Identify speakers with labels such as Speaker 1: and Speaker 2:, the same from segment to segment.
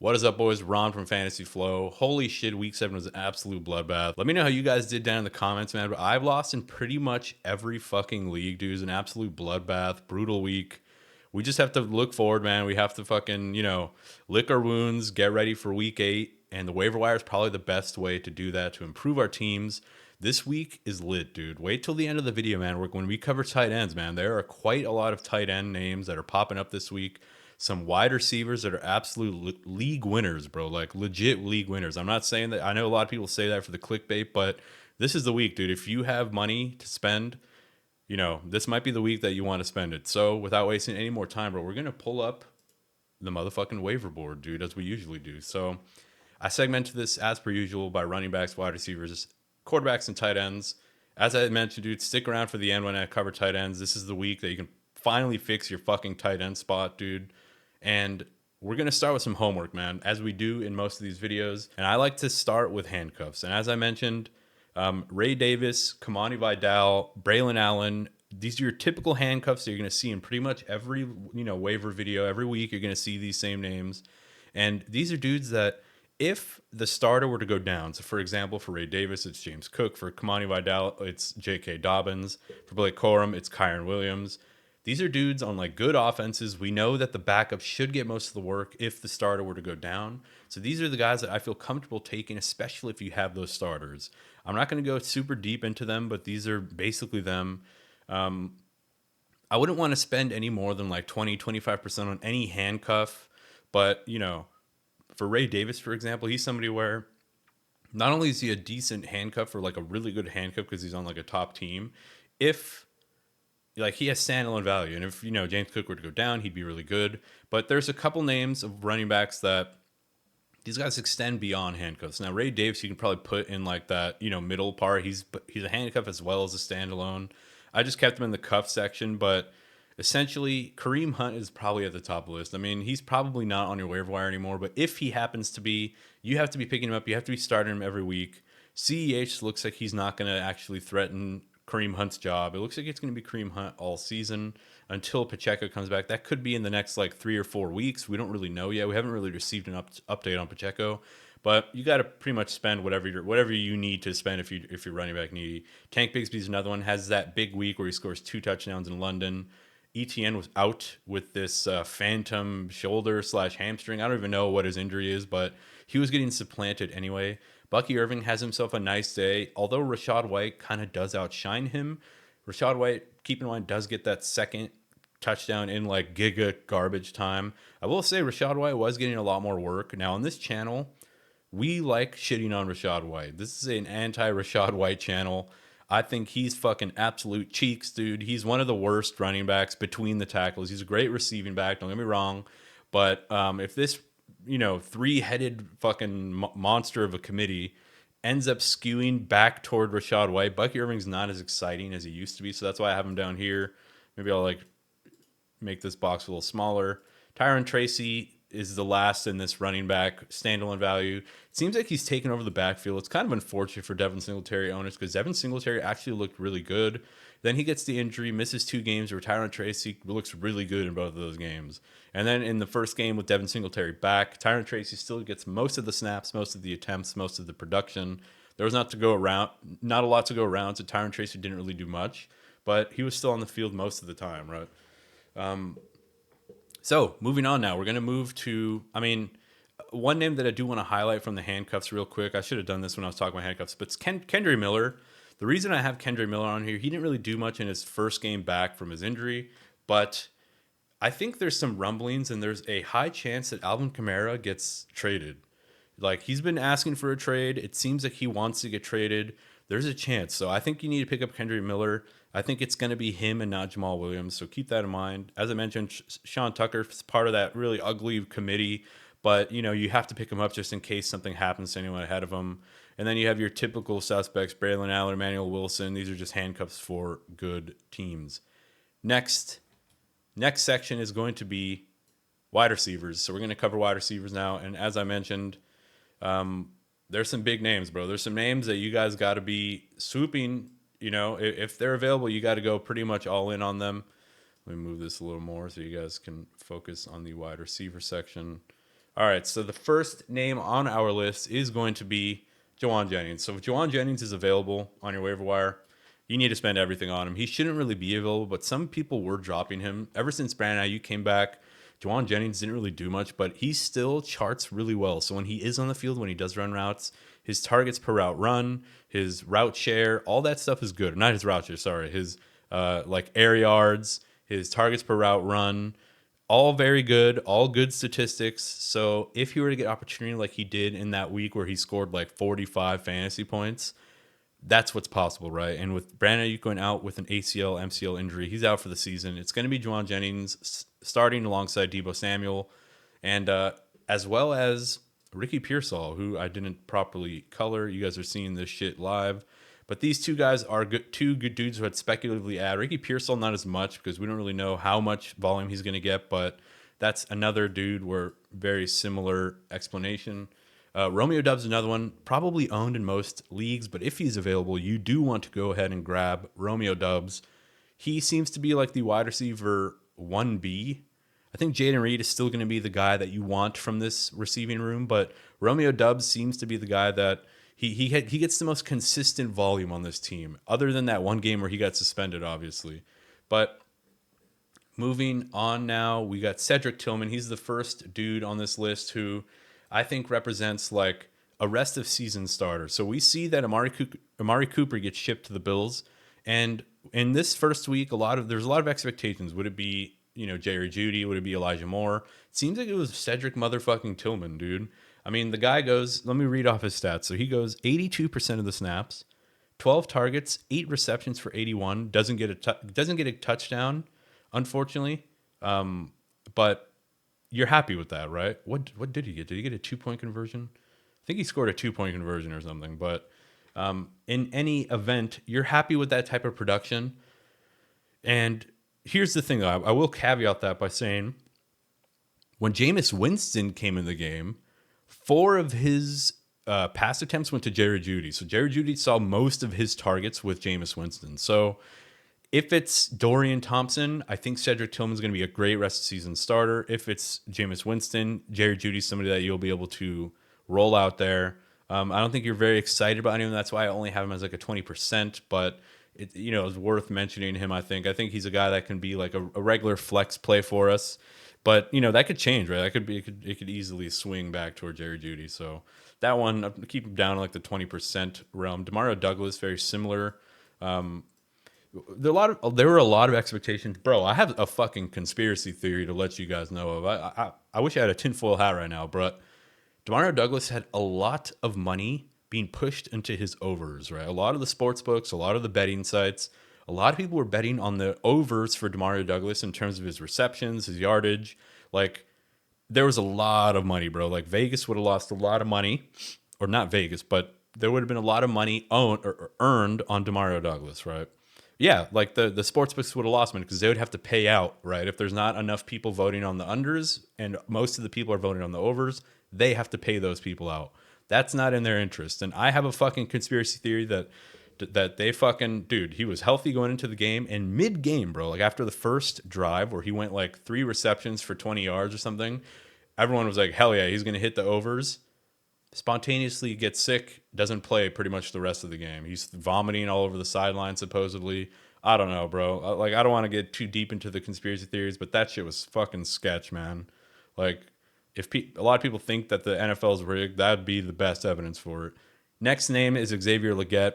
Speaker 1: What is up, boys? Ron from Fantasy Flow. Holy shit, week 7 was an absolute bloodbath. Let me know how you guys did down in the comments, man. But I've lost in pretty much every fucking league, dude. It was an absolute bloodbath, brutal week. We just have to look forward, man. We have to fucking, lick our wounds, get ready for week 8. And the waiver wire is probably the best way to do that, to improve our teams. This week is lit, dude. Wait till the end of the video, man. When we cover tight ends, man, there are quite a lot of tight end names that are popping up this week. Some wide receivers that are absolute league winners, bro. Like legit league winners. I'm not saying that. I know a lot of people say that for the clickbait, but this is the week, dude. If you have money to spend, this might be the week that you want to spend it. So without wasting any more time, bro, we're going to pull up the motherfucking waiver board, dude, as we usually do. So I segmented this as per usual by running backs, wide receivers, quarterbacks, and tight ends. As I mentioned, dude, stick around for the end when I cover tight ends. This is the week that you can finally fix your fucking tight end spot, dude. And we're going to start with some homework, man, as we do in most of these videos. And I like to start with handcuffs. And as I mentioned, Ray Davis, Kimani Vidal, Braelon Allen, these are your typical handcuffs that you're going to see in pretty much every, waiver video. Every week you're going to see these same names. And these are dudes that if the starter were to go down, so for example, for Ray Davis, it's James Cook. For Kimani Vidal, it's J.K. Dobbins. For Blake Corum, it's Kyron Williams. These are dudes on like good offenses. We know that the backup should get most of the work if the starter were to go down. So these are the guys that I feel comfortable taking, especially if you have those starters. I'm not going to go super deep into them, but these are basically them. I wouldn't want to spend any more than like 20-25% on any handcuff. But, for Ray Davis, for example, he's somebody where not only is he a decent handcuff or like a really good handcuff because he's on like a top team, if like he has standalone value. And if, James Cook were to go down, he'd be really good. But there's a couple names of running backs that these guys extend beyond handcuffs. Now, Ray Davis, you can probably put in like that, middle part. He's a handcuff as well as a standalone. I just kept him in the cuff section, but essentially, Kareem Hunt is probably at the top of the list. I mean, he's probably not on your waiver wire anymore, but if he happens to be, you have to be picking him up. You have to be starting him every week. CEH looks like he's not going to actually threaten Kareem Hunt's job. It looks like it's going to be Kareem Hunt all season until Pacheco comes back. That could be in the next like 3 or 4 weeks. We don't really know yet. We haven't really received an update on Pacheco, but you got to pretty much spend whatever you need to spend if you're running back needy. Tank Bigsby's another one. Has that big week where he scores 2 touchdowns in London. ETN was out with this phantom shoulder/hamstring. I don't even know what his injury is, but he was getting supplanted anyway. Bucky Irving has himself a nice day, although Rachaad White kind of does outshine him. Rachaad White, keep in mind, does get that second touchdown in like giga garbage time. I will say Rachaad White was getting a lot more work. Now on this channel, we like shitting on Rachaad White. This is an anti-Rachaad White channel. I think he's fucking absolute cheeks, dude. He's one of the worst running backs between the tackles. He's a great receiving back, don't get me wrong. But if this, three-headed fucking monster of a committee ends up skewing back toward Rachaad White, Bucky Irving's not as exciting as he used to be. So that's why I have him down here. Maybe I'll like make this box a little smaller. Tyrone Tracy is the last in this running back standalone value. It seems like he's taken over the backfield. It's kind of unfortunate for Devin Singletary owners because Devin Singletary actually looked really good. Then he gets the injury, misses 2 games, where Tyrone Tracy looks really good in both of those games. And then in the first game with Devin Singletary back, Tyrone Tracy still gets most of the snaps, most of the attempts, most of the production. There was not a lot to go around, so Tyrone Tracy didn't really do much, but he was still on the field most of the time, right? So moving on now, we're going to move to, one name that I do want to highlight from the handcuffs real quick. I should have done this when I was talking about handcuffs, but it's Kendre Miller. The reason I have Kendre Miller on here, he didn't really do much in his first game back from his injury, but I think there's some rumblings and there's a high chance that Alvin Kamara gets traded. Like he's been asking for a trade. It seems like he wants to get traded. There's a chance. So I think you need to pick up Kendre Miller. I think it's going to be him and not Jamal Williams. So keep that in mind. As I mentioned, Sean Tucker is part of that really ugly committee, but you have to pick him up just in case something happens to anyone ahead of him. And then you have your typical suspects, Braelon Allen, Emanuel Wilson. These are just handcuffs for good teams. Next section is going to be wide receivers. So we're going to cover wide receivers now. And as I mentioned, there's some big names, bro. There's some names that you guys got to be swooping. If they're available, you got to go pretty much all in on them. Let me move this a little more so you guys can focus on the wide receiver section. All right, so the first name on our list is going to be Jauan Jennings. So if Jauan Jennings is available on your waiver wire, you need to spend everything on him. He shouldn't really be available, but some people were dropping him. Ever since Brandon Ayuk came back, Jauan Jennings didn't really do much, but he still charts really well. So when he is on the field, when he does run routes, his targets per route run, his route share, all that stuff is good. Not his route share, sorry. His like air yards, his targets per route run, all very good, all good statistics. So if he were to get opportunity like he did in that week where he scored like 45 fantasy points, that's what's possible, right? And with Brandon Ayuk going out with an ACL, MCL injury, he's out for the season. It's going to be Jauan Jennings starting alongside Deebo Samuel, and as well as Ricky Pearsall, who I didn't properly color. You guys are seeing this shit live. But these two guys are two good dudes who had speculatively add. Ricky Pearsall, not as much because we don't really know how much volume he's going to get, but that's another dude where very similar explanation. Romeo Doubs, another one, probably owned in most leagues, but if he's available, you do want to go ahead and grab Romeo Doubs. He seems to be like the wide receiver 1B. I think Jaylen Reed is still going to be the guy that you want from this receiving room, but Romeo Doubs seems to be the guy that he gets the most consistent volume on this team, other than that one game where he got suspended, obviously. But moving on now, we got Cedric Tillman. He's the first dude on this list who I think represents like a rest of season starter. So we see that Amari Cooper gets shipped to the Bills, and in this first week, there's a lot of expectations. Would it be Jerry Jeudy? Would it be Elijah Moore? It seems like it was Cedric motherfucking Tillman, dude. I mean, the guy goes. Let me read off his stats. So he goes 82% of the snaps, 12 targets, 8 receptions for 81. Doesn't get a touchdown, unfortunately. But you're happy with that, right? What did he get? Did he get a 2-point conversion? I think he scored a 2-point conversion or something. But in any event, you're happy with that type of production. And here's the thing, though. I will caveat that by saying when Jameis Winston came in the game, 4 of his pass attempts went to Jerry Jeudy. So Jerry Jeudy saw most of his targets with Jameis Winston. So if it's Dorian Thompson, I think Cedric Tillman's going to be a great rest of season starter. If it's Jameis Winston, Jerry Jeudy's somebody that you'll be able to roll out there. I don't think you're very excited about him. That's why I only have him as like a 20%, but it's worth mentioning him. I think he's a guy that can be like a regular flex play for us. But that could change, right? It could easily swing back toward Jerry Jeudy. So that one, keep him down in like the 20% realm. Demario Douglas, very similar. There were a lot of expectations, bro. I have a fucking conspiracy theory to let you guys know of. I wish I had a tinfoil hat right now, but Demario Douglas had a lot of money being pushed into his overs, right? A lot of the sports books, a lot of the betting sites. A lot of people were betting on the overs for Demario Douglas in terms of his receptions, his yardage. Like, there was a lot of money, bro. Like, Vegas would have lost a lot of money. Or not Vegas, but there would have been a lot of money owned or earned on Demario Douglas, right? Yeah, like the sports books would have lost money because they would have to pay out, right? If there's not enough people voting on the unders and most of the people are voting on the overs, they have to pay those people out. That's not in their interest. And I have a fucking conspiracy theory that they fucking, dude, he was healthy going into the game, and mid-game, bro, like after the first drive where he went like 3 receptions for 20 yards or something, everyone was like, hell yeah, he's going to hit the overs. Spontaneously gets sick, doesn't play pretty much the rest of the game. He's vomiting all over the sideline, supposedly. I don't know, bro. Like, I don't want to get too deep into the conspiracy theories, but that shit was fucking sketch, man. Like, if a lot of people think that the NFL is rigged, that'd be the best evidence for it. Next name is Xavier Legette.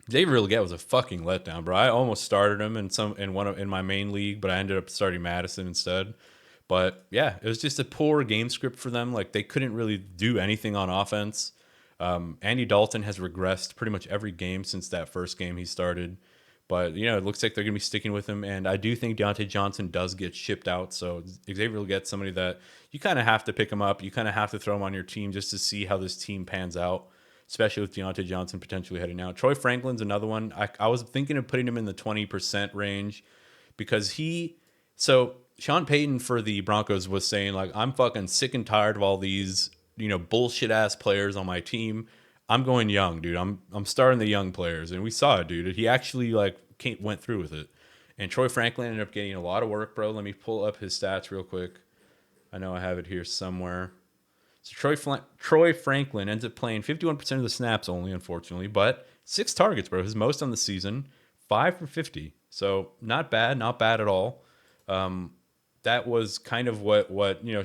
Speaker 1: Xavier Legette was a fucking letdown, bro. I almost started him in my main league, but I ended up starting Madison instead. But yeah, it was just a poor game script for them. Like, they couldn't really do anything on offense. Andy Dalton has regressed pretty much every game since that first game he started. But, it looks like they're going to be sticking with him. And I do think Deontay Johnson does get shipped out. So Xavier will get somebody that you kind of have to pick him up. You kind of have to throw him on your team just to see how this team pans out, especially with Deontay Johnson potentially heading out. Troy Franklin's another one. I was thinking of putting him in the 20% range because so Sean Payton for the Broncos was saying, like, I'm fucking sick and tired of all these, bullshit ass players on my team. I'm going young, dude. I'm starting the young players, and we saw it, dude. He actually went through with it. And Troy Franklin ended up getting a lot of work, bro. Let me pull up his stats real quick. I know I have it here somewhere. So Troy Franklin ends up playing 51% of the snaps only, unfortunately, but 6 targets, bro. His most on the season, 5 for 50. So not bad at all. That was kind of what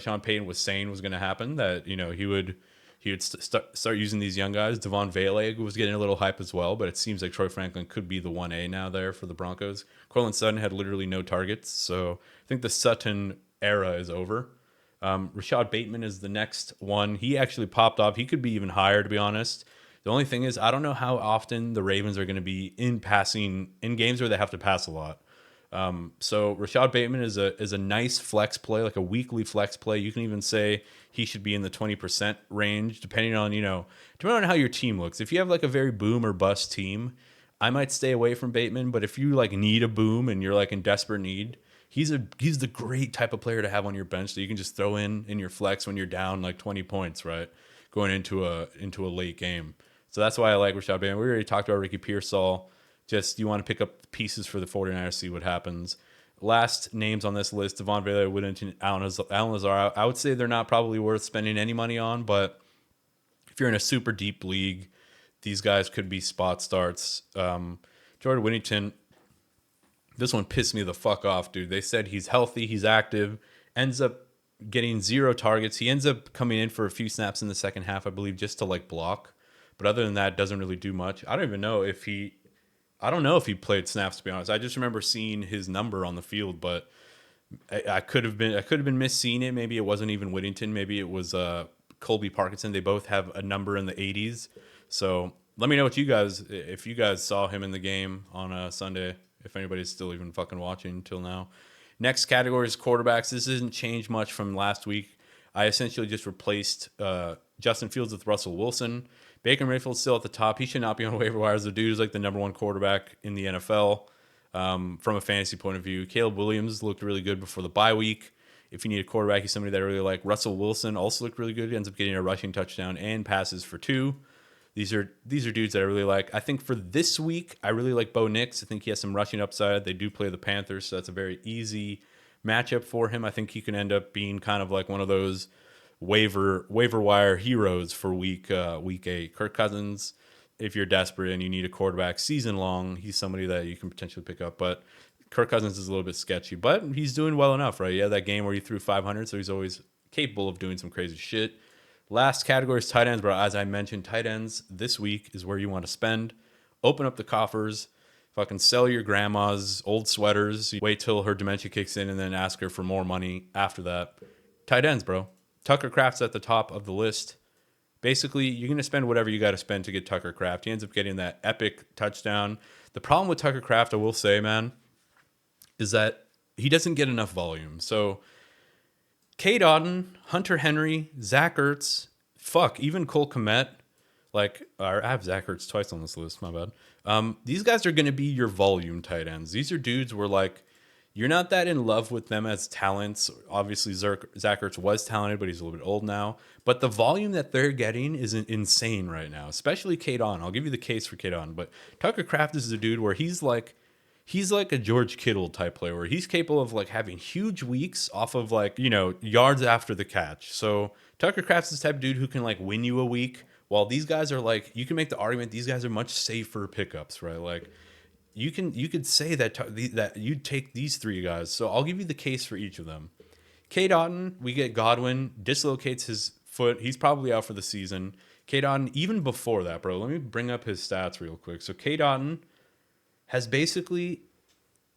Speaker 1: Sean Payton was saying was going to happen. That he would start using these young guys. Devon Vele was getting a little hype as well, but it seems like Troy Franklin could be the 1A now there for the Broncos. Cortland Sutton had literally no targets, so I think the Sutton era is over. Rashad Bateman is the next one. He actually popped off. He could be even higher, to be honest. The only thing is, I don't know how often the Ravens are going to be in games where they have to pass a lot. So Rashad Bateman is a nice flex play, like a weekly flex play. You can even say he should be in the 20% range, depending on how your team looks. If you have like a very boom or bust team, I might stay away from Bateman. But if you like need a boom and you're like in desperate need, he's the great type of player to have on your bench that you can just throw in your flex when you're down like 20 points, right? Going into a late game. So that's why I like Rashad Bateman. We already talked about Ricky Pearsall. Just you want to pick up pieces for the 49ers, see what happens. Last names on this list, Devon Vele, Whittington, Allen Lazar. I would say they're not probably worth spending any money on, but if you're in a super deep league, these guys could be spot starts. Jordan Whittington, this one pissed me the fuck off, dude. They said he's healthy, he's active, ends up getting 0 targets. He ends up coming in for a few snaps in the second half, I believe, just to like block. But other than that, doesn't really do much. I don't know if he played snaps, to be honest. I just remember seeing his number on the field, but I could have been misseeing it. Maybe it wasn't even Whittington. Maybe it was Colby Parkinson. They both have a number in the 80s. So let me know if you guys saw him in the game on Sunday, if anybody's still even fucking watching until now. Next category is quarterbacks. This hasn't changed much from last week. I essentially just replaced Justin Fields with Russell Wilson. Baker Mayfield's still at the top. He should not be on waiver wires. The dude is like the number 1 quarterback in the NFL from a fantasy point of view. Caleb Williams looked really good before the bye week. If you need a quarterback, he's somebody that I really like. Russell Wilson also looked really good. He ends up getting a rushing touchdown and passes for 2. These are dudes that I really like. I think for this week, I really like Bo Nix. I think he has some rushing upside. They do play the Panthers, so that's a very easy matchup for him. I think he can end up being kind of like one of those waiver wire heroes for week 8. Kirk Cousins, if you're desperate and you need a quarterback season long, he's somebody that you can potentially pick up. But Kirk Cousins is a little bit sketchy, but he's doing well enough, right? Yeah, that game where he threw 500, so he's always capable of doing some crazy shit. Last category is tight ends, bro. As I mentioned, tight ends this week is where you want to spend. Open up the coffers. Fucking sell your grandma's old sweaters. Wait till her dementia kicks in and then ask her for more money after that. Tight ends, bro. Tucker Kraft's at the top of the list. Basically, you're going to spend whatever you got to spend to get Tucker Kraft. He ends up getting that epic touchdown. The problem with Tucker Kraft, I will say, man, is that he doesn't get enough volume. So, Cade Otton, Hunter Henry, Zach Ertz, even Cole Kmet. I have Zach Ertz twice on this list, my bad. These guys are going to be your volume tight ends. These are dudes where, you're not that in love with them as talents. Obviously, Zach Ertz was talented, but he's a little bit old now. But the volume that they're getting is insane right now, especially Cade Otton. I'll give you the case for Cade Otton. But Tucker Kraft is a dude where he's like a George Kittle type player where he's capable of having huge weeks off of yards after the catch. So Tucker Kraft's this type of dude who can win you a week, while these guys are you can make the argument these guys are much safer pickups, right? You could say that you'd take these 3 guys. So I'll give you the case for each of them. Cade Otton, we get Godwin, dislocates his foot. He's probably out for the season. Cade Otton, even before that, bro, let me bring up his stats real quick. So Cade Otton has basically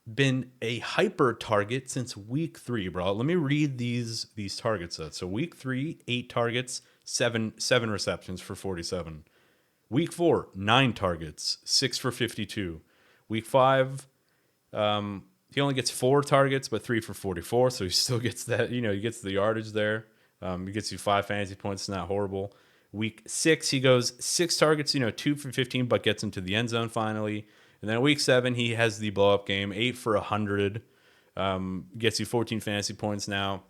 Speaker 1: been a hyper target since week 3, bro. Let me read these target sets. So week 3, 8 targets, 7 receptions for 47. Week 4, 9 targets, 6 for 52. Week 5, he only gets 4 targets, but 3 for 44. So he still gets that, he gets the yardage there. He gets you 5 fantasy points. It's not horrible. Week 6, he goes 6 targets, 2 for 15, but gets into the end zone finally. And then week 7, he has the blow up game, 8 for 100, gets you 14 fantasy points now.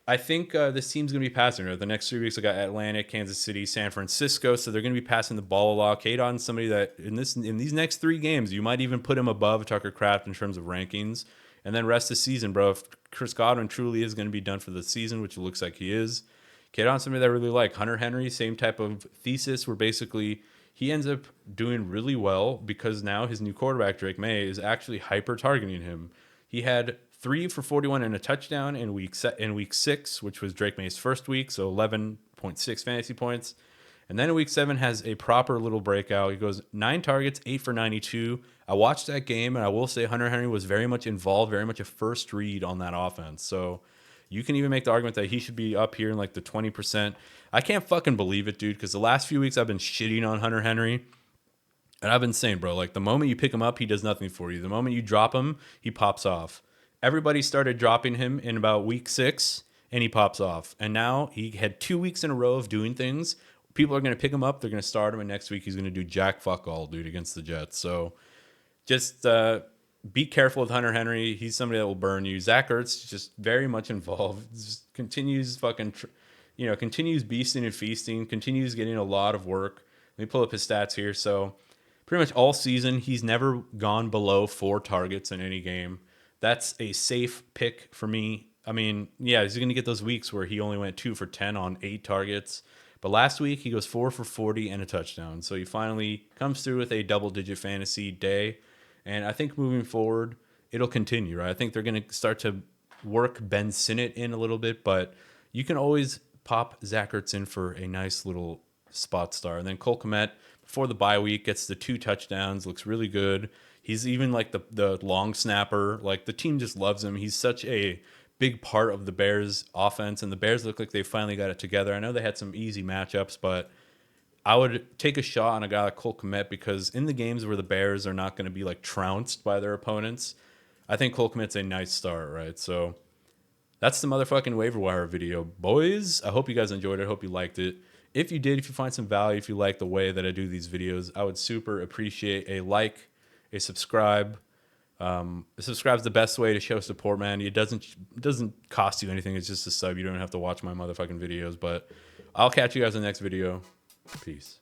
Speaker 1: I think this team's going to be passing. The next 3 weeks, I got Atlanta, Kansas City, San Francisco. So they're going to be passing the ball a lot. Cade Otton's somebody that in these next 3 games, you might even put him above Tucker Kraft in terms of rankings. And then rest of the season, bro. If Chris Godwin truly is going to be done for the season, which it looks like he is, get on somebody that I really like. Hunter Henry, same type of thesis where basically he ends up doing really well because now his new quarterback, Drake May, is actually hyper targeting him. He had 3 for 41 and a touchdown in week 6, which was Drake May's first week, so 11.6 fantasy points. And then in week 7 has a proper little breakout. He goes 9 targets, 8 for 92. I watched that game, and I will say Hunter Henry was very much involved, very much a first read on that offense. So you can even make the argument that he should be up here in like the 20%. I can't fucking believe it, dude, because the last few weeks I've been shitting on Hunter Henry. And I've been saying, bro, like the moment you pick him up, he does nothing for you. The moment you drop him, he pops off. Everybody started dropping him in about week 6, and he pops off. And now he had 2 weeks in a row of doing things. People are going to pick him up. They're going to start him. And next week, he's going to do jack fuck all, dude, against the Jets. So just be careful with Hunter Henry. He's somebody that will burn you. Zach Ertz just very much involved. Just continues continues beasting and feasting. Continues getting a lot of work. Let me pull up his stats here. So pretty much all season, he's never gone below 4 targets in any game. That's a safe pick for me. I mean, yeah, he's going to get those weeks where he only went 2 for 10 on 8 targets. But last week, he goes 4 for 40 and a touchdown. So he finally comes through with a double-digit fantasy day. And I think moving forward, it'll continue, right? I think they're going to start to work Ben Sinnott in a little bit. But you can always pop Zach Ertz in for a nice little spot star. And then Cole Kmet, before the bye week, gets the 2 touchdowns, looks really good. He's even like the long snapper. Like the team just loves him. He's such a big part of the Bears offense, and the Bears look like they finally got it together. I know they had some easy matchups, but I would take a shot on a guy like Cole Kmet because in the games where the Bears are not going to be like trounced by their opponents, I think Cole Kmet's a nice start, right? So that's the motherfucking waiver wire video, boys. I hope you guys enjoyed it. I hope you liked it. If you did, if you find some value, if you like the way that I do these videos, I would super appreciate a like, a subscribe. Subscribe's the best way to show support, man. It doesn't cost you anything. It's just a sub. You don't have to watch my motherfucking videos. But I'll catch you guys in the next video. Peace.